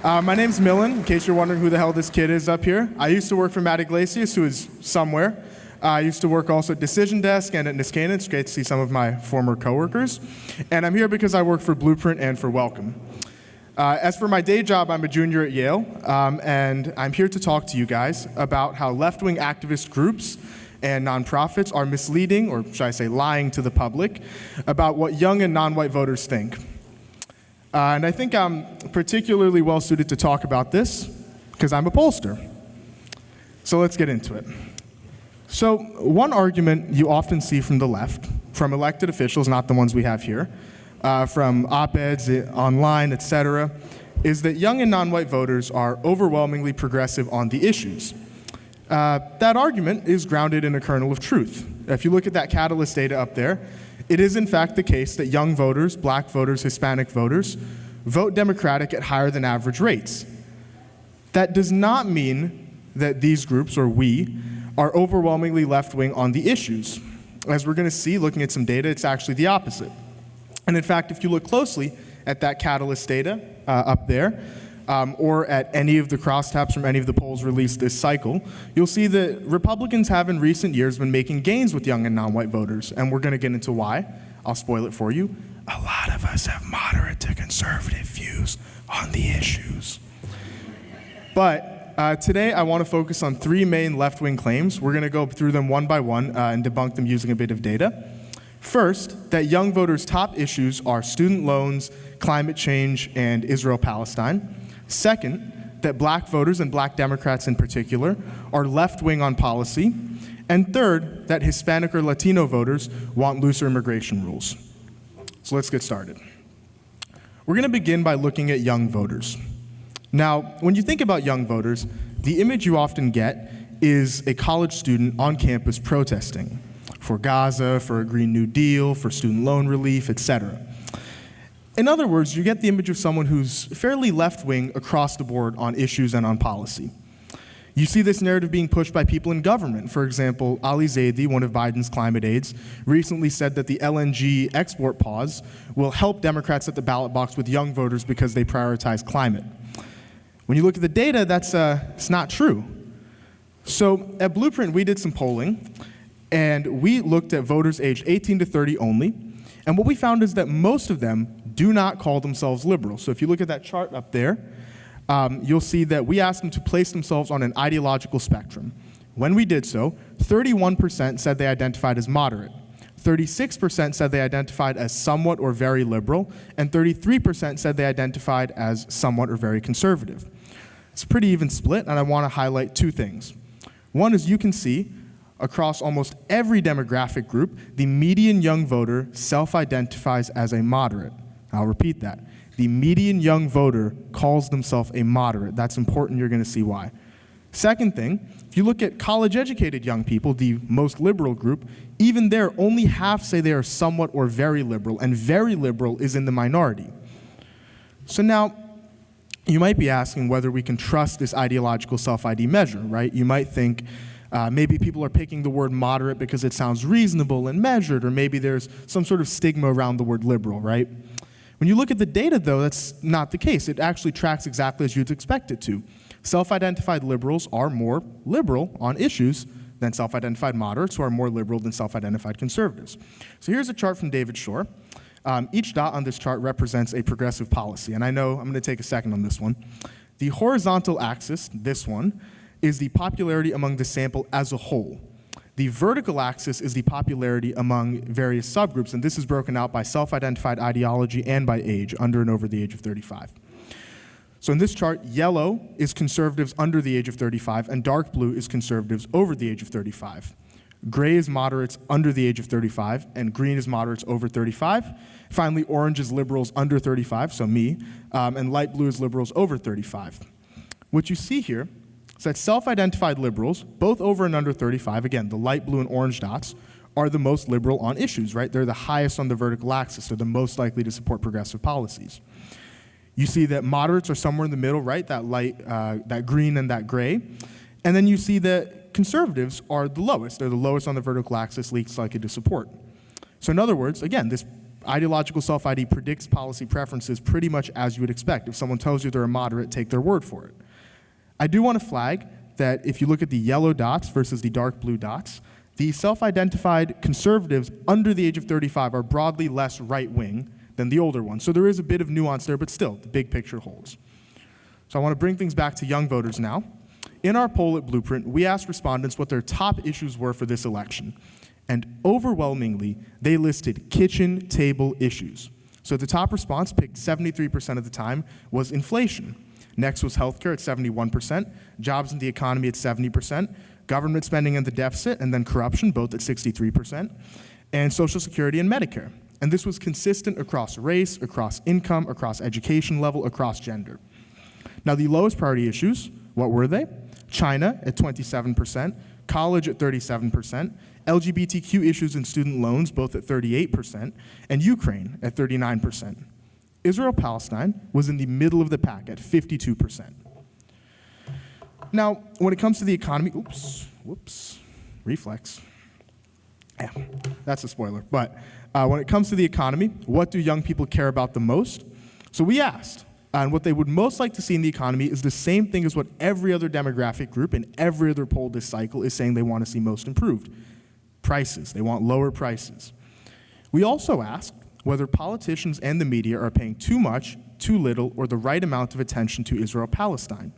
My name's Milan, in case you're wondering who the hell this kid is up here. I used to work for Matt Iglesias, who is somewhere. I used to work also at Decision Desk and at Niskanen. It's great to see some of my former coworkers. And I'm here because I work for Blueprint and for Welcome. As for my day job, I'm a junior at Yale, and I'm here to talk to you guys about how left-wing activist groups and nonprofits are misleading, or should I say lying to the public, about what young and non-white voters think. And I think I'm particularly well suited to talk about this because I'm a pollster. So let's get into it. So one argument you often see from the left, from elected officials, not the ones we have here, from op-eds online, etc., is that young and non-white voters are overwhelmingly progressive on the issues. That argument is grounded in a kernel of truth. If you look at that catalyst data up there, it is in fact the case that young voters, black voters, Hispanic voters, vote Democratic at higher than average rates. That does not mean that these groups, or we, are overwhelmingly left-wing on the issues. As we're going to see, looking at some data, it's actually the opposite. And in fact, if you look closely at that catalyst data up there, or at any of the crosstabs from any of the polls released this cycle, you'll see that Republicans have in recent years been making gains with young and non-white voters, and we're going to get into why. I'll spoil it for you. A lot of us have moderate to conservative views on the issues. But today I want to focus on three main left-wing claims. We're going to go through them one by one and debunk them using a bit of data. First, that young voters' top issues are student loans, climate change, and Israel-Palestine. Second, that black voters, and black Democrats in particular, are left-wing on policy. And third, that Hispanic or Latino voters want looser immigration rules. So let's get started. We're going to begin by looking at young voters. Now, when you think about young voters, the image you often get is a college student on campus protesting for Gaza, for a Green New Deal, for student loan relief, etc. In other words, you get the image of someone who's fairly left-wing across the board on issues and on policy. You see this narrative being pushed by people in government. For example, Ali Zaidi, one of Biden's climate aides, recently said that the LNG export pause will help Democrats at the ballot box with young voters because they prioritize climate. When you look at the data, it's not true. So at Blueprint, we did some polling, and we looked at voters aged 18 to 30 only, and what we found is that most of them do not call themselves liberal. So if you look at that chart up there, you'll see that we asked them to place themselves on an ideological spectrum. When we did so, 31% said they identified as moderate, 36% said they identified as somewhat or very liberal, and 33% said they identified as somewhat or very conservative. It's a pretty even split, and I want to highlight two things. One is you can see across almost every demographic group, the median young voter self-identifies as a moderate. I'll repeat that. The median young voter calls themselves a moderate. That's important. You're going to see why. Second thing, if you look at college-educated young people, the most liberal group, even there, only half say they are somewhat or very liberal, and very liberal is in the minority. So now, you might be asking whether we can trust this ideological self-ID measure, right? You might think maybe people are picking the word moderate because it sounds reasonable and measured, or maybe there's some sort of stigma around the word liberal, right? When you look at the data, though, that's not the case. It actually tracks exactly as you'd expect it to. Self-identified liberals are more liberal on issues than self-identified moderates, who are more liberal than self-identified conservatives. So here's a chart from David Shore. Each dot on this chart represents a progressive policy, and I know I'm going to take a second on this one. The horizontal axis, this one, is the popularity among the sample as a whole. The vertical axis is the popularity among various subgroups, and this is broken out by self-identified ideology and by age, under and over the age of 35. So in this chart, yellow is conservatives under the age of 35, and dark blue is conservatives over the age of 35. Gray is moderates under the age of 35, and green is moderates over 35. Finally, orange is liberals under 35, so me, and light blue is liberals over 35. What you see here is that self-identified liberals, both over and under 35, again, the light blue and orange dots, are the most liberal on issues, right? They're the highest on the vertical axis. They're the most likely to support progressive policies. You see that moderates are somewhere in the middle, right? That light, that green and that gray. And then you see that conservatives are the lowest. They're the lowest on the vertical axis, least likely to support. So in other words, again, this Ideological self-ID predicts policy preferences pretty much as you would expect. If someone tells you they're a moderate, take their word for it. I do want to flag that if you look at the yellow dots versus the dark blue dots, the self-identified conservatives under the age of 35 are broadly less right-wing than the older ones. So there is a bit of nuance there, but still, the big picture holds. So I want to bring things back to young voters now. In our poll at Blueprint, we asked respondents what their top issues were for this election. And overwhelmingly, they listed kitchen table issues. So the top response, picked 73% of the time, was inflation. Next was healthcare at 71%, jobs and the economy at 70%, government spending and the deficit, and then corruption, both at 63%, and Social Security and Medicare. And this was consistent across race, across income, across education level, across gender. Now, the lowest priority issues, what were they? China at 27%, college at 37%, LGBTQ issues and student loans, both at 38%, and Ukraine at 39%. Israel-Palestine was in the middle of the pack at 52%. Now, when it comes to the economy, reflex. Yeah, that's a spoiler. But when it comes to the economy, what do young people care about the most? So we asked, and what they would most like to see in the economy is the same thing as what every other demographic group in every other poll this cycle is saying they want to see most improved. Prices. They want lower prices. We also asked whether politicians and the media are paying too much, too little, or the right amount of attention to Israel-Palestine.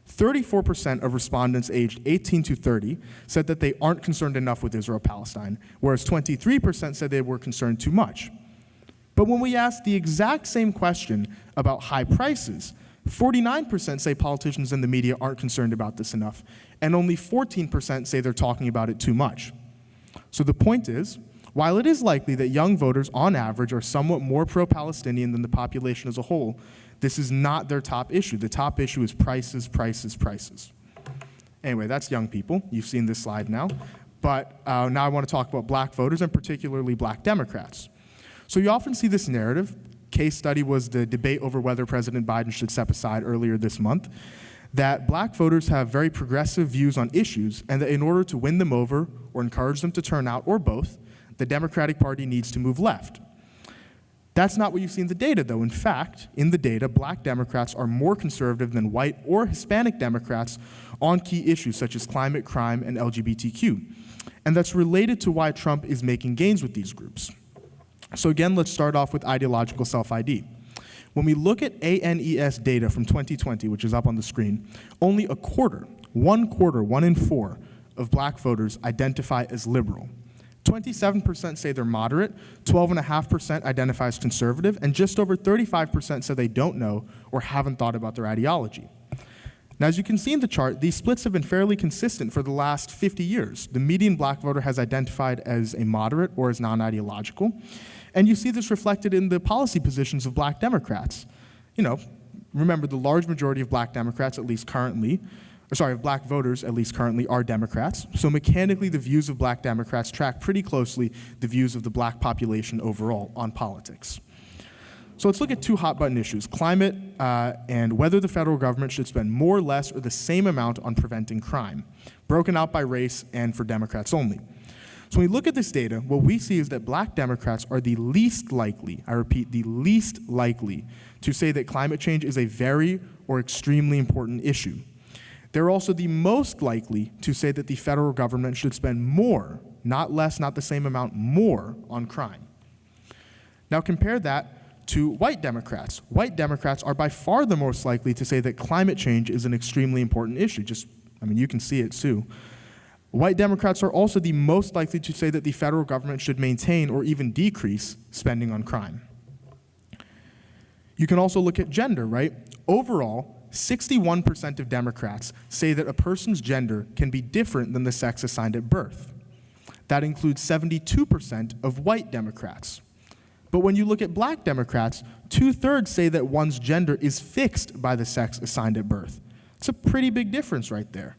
34% of respondents aged 18 to 30 said that they aren't concerned enough with Israel-Palestine, whereas 23% said they were concerned too much. But when we asked the exact same question about high prices, 49% say politicians and the media aren't concerned about this enough, and only 14% say they're talking about it too much. So the point is, while it is likely that young voters on average are somewhat more pro-Palestinian than the population as a whole, this is not their top issue. The top issue is prices, prices, prices. Anyway, that's young people. You've seen this slide now. But now I want to talk about black voters and particularly black Democrats. So you often see this narrative. Case study was the debate over whether President Biden should step aside earlier this month, that black voters have very progressive views on issues and that in order to win them over or encourage them to turn out, or both, the Democratic Party needs to move left. That's not what you see in the data, though. In fact, in the data, black Democrats are more conservative than white or Hispanic Democrats on key issues such as climate, crime, and LGBTQ. And that's related to why Trump is making gains with these groups. So again, let's start off with ideological self-ID. When we look at ANES data from 2020, which is up on the screen, only a quarter, one in four, of black voters identify as liberal. 27% say they're moderate, 12.5% identify as conservative, and just over 35% say they don't know or haven't thought about their ideology. Now, as you can see in the chart, these splits have been fairly consistent for the last 50 years. The median black voter has identified as a moderate or as non-ideological, and you see this reflected in the policy positions of black Democrats. You know, remember, the large majority of black Democrats, at least currently, of black voters, at least currently, are Democrats. So mechanically, the views of black Democrats track pretty closely the views of the black population overall on politics. So let's look at two hot-button issues, climate and whether the federal government should spend more, less, or the same amount on preventing crime, broken out by race and for Democrats only. So when we look at this data, what we see is that black Democrats are the least likely, I repeat, the least likely, to say that climate change is a very or extremely important issue. They're also the most likely to say that the federal government should spend more, not less, not the same amount, more on crime. Now compare that to white Democrats. White Democrats are by far the most likely to say that climate change is an extremely important issue. You can see it too. White Democrats are also the most likely to say that the federal government should maintain or even decrease spending on crime. You can also look at gender, right? Overall, 61% of Democrats say that a person's gender can be different than the sex assigned at birth. That includes 72% of white Democrats. But when you look at black Democrats, 2/3 say that one's gender is fixed by the sex assigned at birth. It's a pretty big difference right there.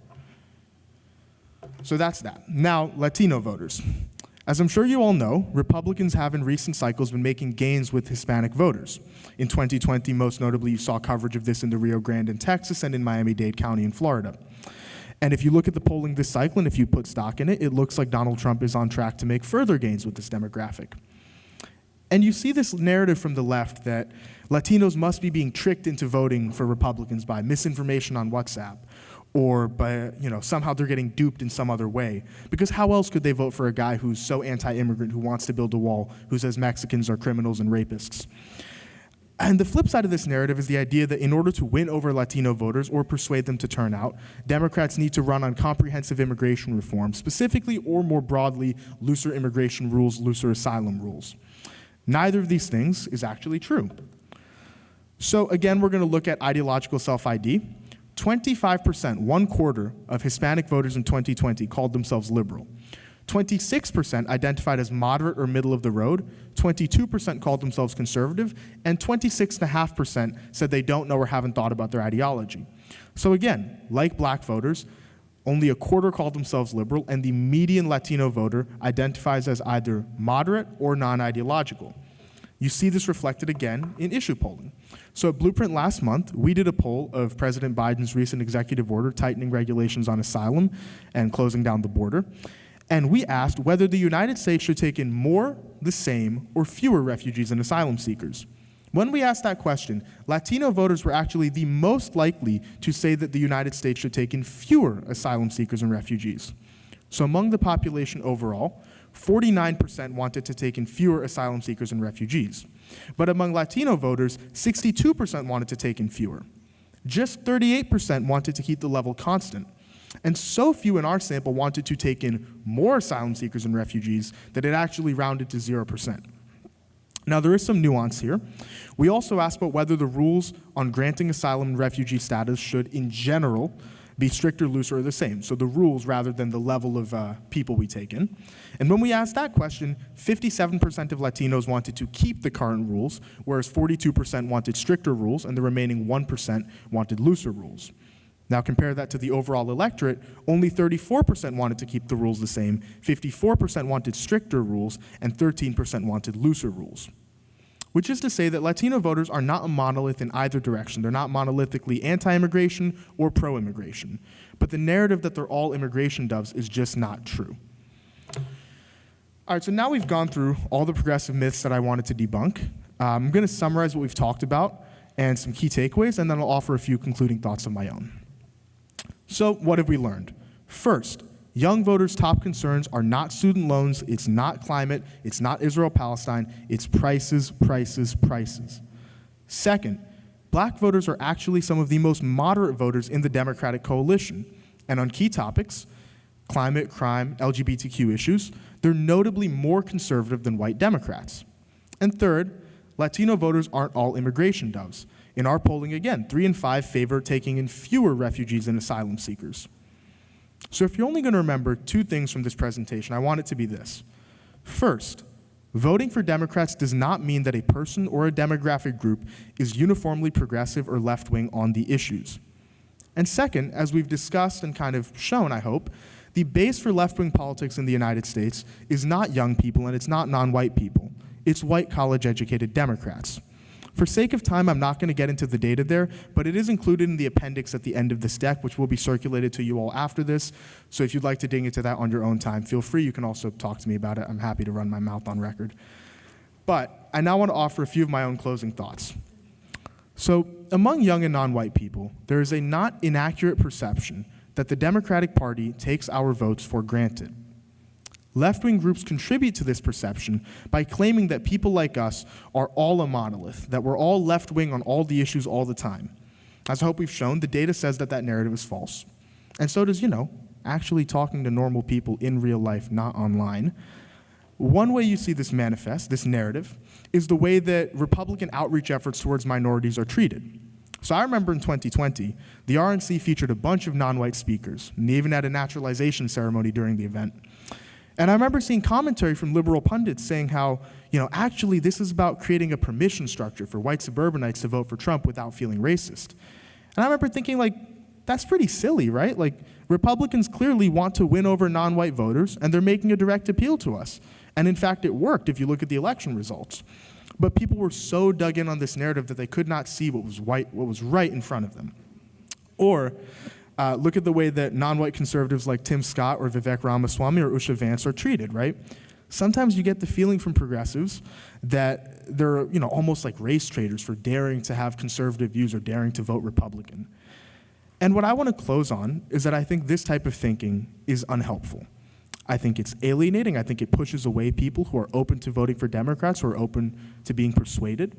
So that's that. Now, Latino voters. As I'm sure you all know, Republicans have in recent cycles been making gains with Hispanic voters. In 2020, most notably, you saw coverage of this in the Rio Grande in Texas and in Miami-Dade County in Florida. And if you look at the polling this cycle, and if you put stock in it, it looks like Donald Trump is on track to make further gains with this demographic. And you see this narrative from the left that Latinos must be being tricked into voting for Republicans by misinformation on WhatsApp, or by, somehow they're getting duped in some other way. Because how else could they vote for a guy who's so anti-immigrant, who wants to build a wall, who says Mexicans are criminals and rapists? And the flip side of this narrative is the idea that in order to win over Latino voters or persuade them to turn out, Democrats need to run on comprehensive immigration reform, specifically or more broadly, looser immigration rules, looser asylum rules. Neither of these things is actually true. So again, we're going to look at ideological self-ID. 25%, 1/4 of Hispanic voters in 2020 called themselves liberal. 26% identified as moderate or middle of the road, 22% called themselves conservative, and 26.5% said they don't know or haven't thought about their ideology. So again, like black voters, only 1/4 called themselves liberal, and the median Latino voter identifies as either moderate or non-ideological. You see this reflected again in issue polling. So at Blueprint last month, we did a poll of President Biden's recent executive order tightening regulations on asylum and closing down the border. And we asked whether the United States should take in more, the same, or fewer refugees and asylum seekers. When we asked that question, Latino voters were actually the most likely to say that the United States should take in fewer asylum seekers and refugees. So among the population overall, 49% wanted to take in fewer asylum seekers and refugees. But among Latino voters, 62% wanted to take in fewer. Just 38% wanted to keep the level constant. And so few in our sample wanted to take in more asylum seekers and refugees that it actually rounded to 0%. Now, there is some nuance here. We also asked about whether the rules on granting asylum and refugee status should, in general, be stricter, looser, or the same. So the rules rather than the level of people we take in. And when we asked that question, 57% of Latinos wanted to keep the current rules, whereas 42% wanted stricter rules, and the remaining 1% wanted looser rules. Now compare that to the overall electorate, only 34% wanted to keep the rules the same, 54% wanted stricter rules, and 13% wanted looser rules. Which is to say that Latino voters are not a monolith in either direction. They're not monolithically anti-immigration or pro-immigration. But the narrative that they're all immigration doves is just not true. All right, so now we've gone through all the progressive myths that I wanted to debunk. I'm going to summarize what we've talked about and some key takeaways, and then I'll offer a few concluding thoughts of my own. So what have we learned? First, young voters' top concerns are not student loans, it's not climate, it's not Israel-Palestine, it's prices, prices, prices. Second, black voters are actually some of the most moderate voters in the Democratic coalition. And on key topics, climate, crime, LGBTQ issues, they're notably more conservative than white Democrats. And third, Latino voters aren't all immigration doves. In our polling, again, 3 in 5 favor taking in fewer refugees and asylum seekers. So if you're only going to remember 2 things from this presentation, I want it to be this. First, voting for Democrats does not mean that a person or a demographic group is uniformly progressive or left-wing on the issues. And second, as we've discussed and kind of shown, I hope, the base for left-wing politics in the United States is not young people and it's not non-white people. It's white college-educated Democrats. For sake of time, I'm not going to get into the data there, but it is included in the appendix at the end of this deck, which will be circulated to you all after this. So if you'd like to dig into that on your own time, feel free. You can also talk to me about it. I'm happy to run my mouth on record. But I now want to offer a few of my own closing thoughts. So among young and non-white people, there is a not inaccurate perception that the Democratic Party takes our votes for granted. Left-wing groups contribute to this perception by claiming that people like us are all a monolith, that we're all left-wing on all the issues all the time. As I hope we've shown, the data says that that narrative is false. And so does, actually talking to normal people in real life, not online. One way you see this manifest, this narrative, is the way that Republican outreach efforts towards minorities are treated. So I remember in 2020, the RNC featured a bunch of non-white speakers, and they even had a naturalization ceremony during the event. And I remember seeing commentary from liberal pundits saying how, actually this is about creating a permission structure for white suburbanites to vote for Trump without feeling racist. And I remember thinking, that's pretty silly, right? Republicans clearly want to win over non-white voters, and they're making a direct appeal to us. And in fact, it worked if you look at the election results. But people were so dug in on this narrative that they could not see what was right in front of them. Or look at the way that non-white conservatives like Tim Scott or Vivek Ramaswamy or Usha Vance are treated, right? Sometimes you get the feeling from progressives that they're, almost like race traders for daring to have conservative views or daring to vote Republican. And what I want to close on is that I think this type of thinking is unhelpful. I think it's alienating. I think it pushes away people who are open to voting for Democrats, who are open to being persuaded.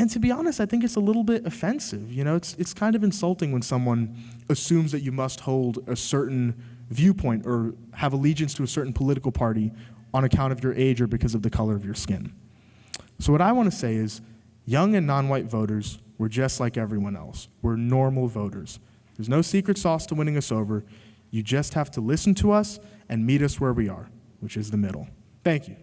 And to be honest, I think it's a little bit offensive. It's kind of insulting when someone assumes that you must hold a certain viewpoint or have allegiance to a certain political party on account of your age or because of the color of your skin. So what I want to say is, young and non-white voters, we're just like everyone else. We're normal voters. There's no secret sauce to winning us over. You just have to listen to us and meet us where we are, which is the middle. Thank you.